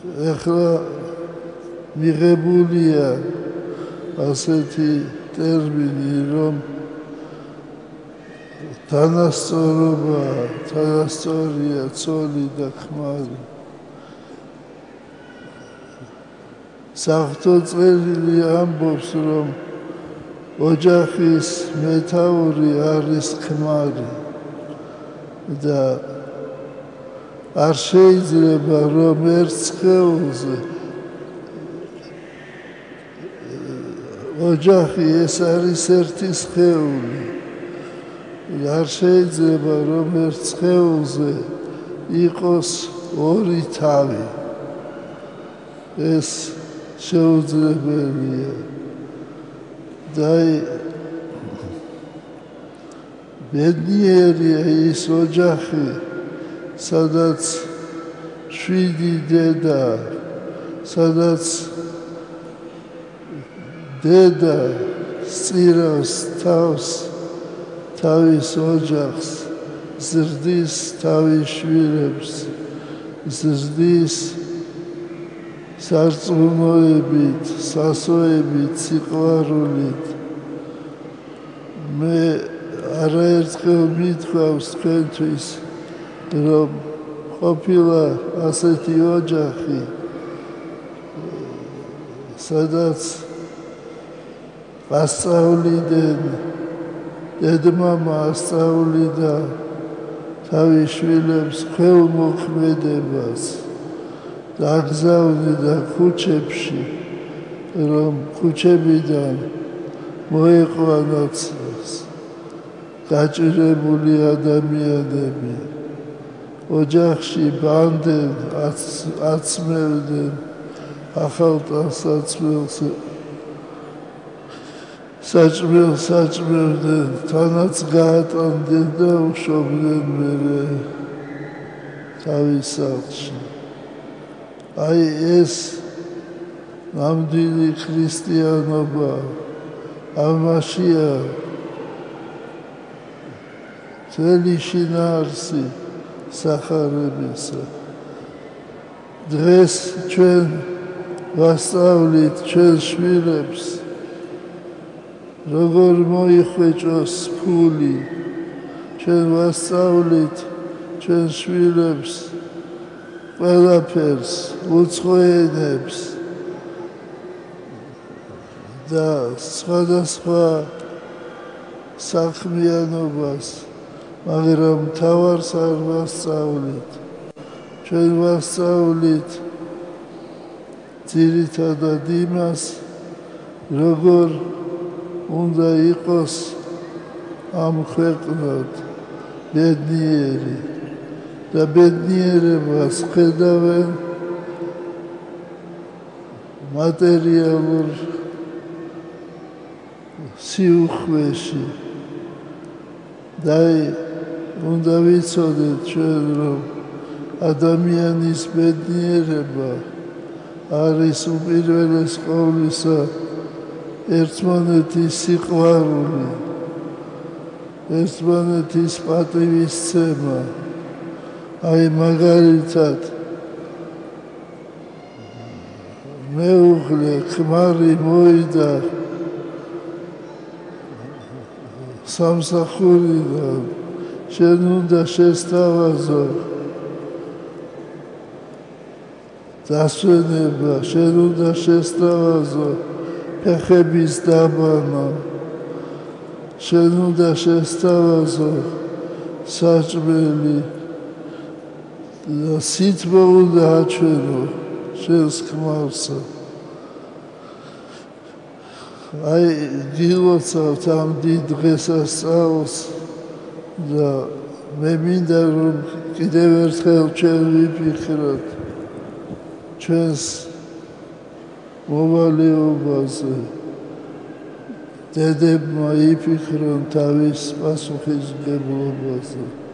ეხლა მიღებულია ასეთი ტერმინი, რომ თანასწორობა, თანასწორია ცოლი და ქმარი. საღვთო წერილი ამბობს, რომ ოჯახის მეთაური არის ქმარი და არ შეიძლება რომ ერთ სხეულზე ოჯახი ეს არის ერთი სხეული. არ შეიძლება რომ ერთ სხეულზე იყოს ორი თავი. ეს შეუძლებელია. და ბედნიერია ის ოჯახი, სადაც 7 დედა, სადაც დედა სწირავს თავს თავის ოჯახს, ზრდის თავის შვილებს, ზრდის სარწმუნოებით, სასოებით, სიყვარულით. მე არაერთხელ მithქვავს თქვენთვის, რომ ყოფილა ასეთი ოჯახი, სადაც ასწავლიდნენ, დედმამა ასწავლიდა თავის შვილებს ხელმოქმედებას და აგზავნიდა ქუჩებში, რომ ქუჩებიდან მოეყვანათ გაჭირებული ადამიანები. ოჯახში ბანდნენ, აცმევდნენ ახალტანსაცმელს, საჭმევდნენ, თანაც გაატანდნენ და უშობდნენ მერე თავის სახლში. აი ეს ნამდვილი ქრისტიანობა, ამაშია მთელი შინაარსი სახარებისა. დღეს ჩვენ ვასწავლით ჩვენ შვილებს, როგორ მოიხვეჭოს ფული. ჩვენ ვასწავლით ჩვენ შვილებს ყველაფერს, უცხო ენებს და სხვადასხვა საქმიანობას, მაგრამ მთავარს არ ვასწავლით. ჩვენ ვასწავლით ძირითადად იმას, როგორ უნდა იყოს ამ ქვეყნად ბედნიერი და ბედნიერებას ხედავენ მატერიალურ სიუხვეში. და უნდა ვიცოდეთ ჩვენ, რომ ადამიანის ბედნიერება არის უპირველეს ყოვლისა ერთმანეთის სიყვარული, ერთმანეთის პატივისცემა. აი მაგალითად მეუღლე ქმარი მოიდა სამსახურიდან, შენ უნდა შესთავაზო დასვენება, შენ უნდა შესთავაზო ფეხების დაბანა, შენ უნდა შესთავაზო საჭმელი და სითბო უნდა აჩვენო შენს ქმარსა. აი გილოცავთ ამ დიდ დღესასწაულს და მე მინდა რომ კიდევ ერთხელ ჩვენ ვიფიქროთ ჩვენს მოვალეობაზე. დედებმა იფიქრონ თავის პასუხისმგებლობაზე.